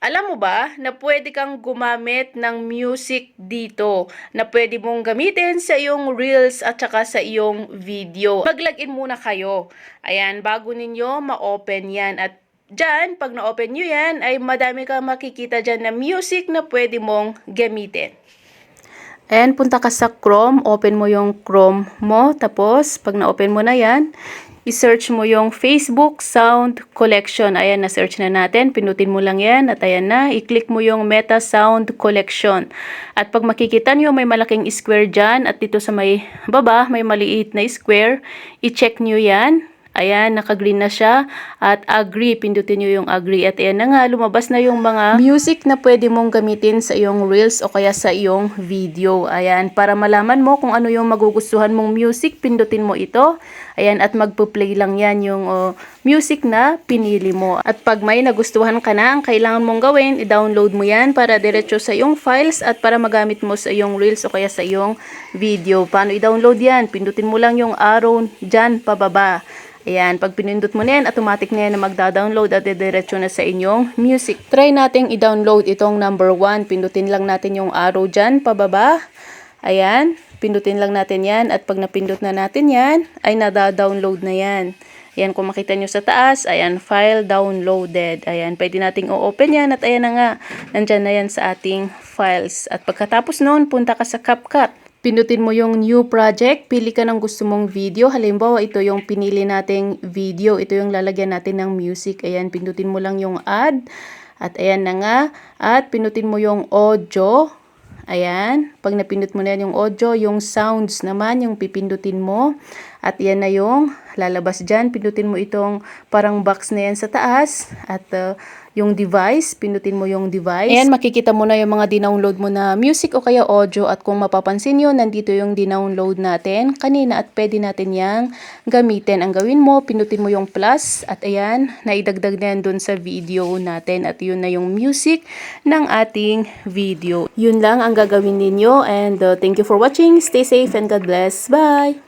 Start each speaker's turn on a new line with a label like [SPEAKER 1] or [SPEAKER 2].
[SPEAKER 1] Alam mo ba na pwede kang gumamit ng music dito na pwede mong gamitin sa iyong reels at saka sa iyong video. Mag-login muna kayo. Ayan, bago ninyo ma-open yan. At dyan, pag na-open nyo yan, ay madami kang makikita dyan na music na pwede mong gamitin. And punta ka sa Chrome, open mo yung Chrome mo, tapos pag na-open mo na yan, i-search mo yung Facebook Sound Collection. Ayan, na-search na natin, pinutin mo lang yan at ayan na, i-click mo yung Meta Sound Collection. At pag makikita nyo may malaking square dyan at dito sa may baba may maliit na square, i-check nyo yan. Ayan, naka-green na siya. At agree, pindutin nyo yung agree. At ayan na nga, lumabas na yung mga music na pwede mong gamitin sa iyong reels o kaya sa iyong video. Ayan, para malaman mo kung ano yung magugustuhan mong music, pindutin mo ito. Ayan, at magpo-play lang yan yung music na pinili mo. At pag may nagustuhan ka na, ang kailangan mong gawin, i-download mo yan para diretso sa iyong files at para magamit mo sa iyong reels o kaya sa iyong video. Paano i-download yan? Pindutin mo lang yung arrow dyan pababa. Ayan, pag pinindot mo na yan, automatic na yan na magda-download at diretso na sa inyong music. Try nating i-download itong number 1. Pindutin lang natin yung arrow dyan, pababa. Ayan, pindutin lang natin yan. At pag napindot na natin yan, ay nada-download na yan. Ayan, kung makita nyo sa taas, ayan, file downloaded. Ayan, pwede nating o-open yan. At ayan na nga, nandyan na yan sa ating files. At pagkatapos nun, punta ka sa CapCut. Pindutin mo yung new project, pili ka ng gusto mong video. Halimbawa, ito yung pinili nating video. Ito yung lalagyan natin ng music. Ayan, pindutin mo lang yung add. At ayan na nga. At pindutin mo yung audio. Ayan, pag napindot mo na yan yung audio, yung sounds naman, yung pipindutin mo. At yan na yung lalabas dyan. Pindutin mo itong parang box na yan sa taas. At yung device, pindutin mo yung device. Ayan, makikita mo na yung mga dinownload mo na music o kaya audio. At kung mapapansin nyo, nandito yung dinownload natin kanina at pwede natin yang gamitin. Ang gawin mo, pindutin mo yung plus. At ayan, naidagdag na yan dun sa video natin. At yun na yung music ng ating video. Yun lang ang gagawin ninyo. And thank you for watching. Stay safe and God bless. Bye!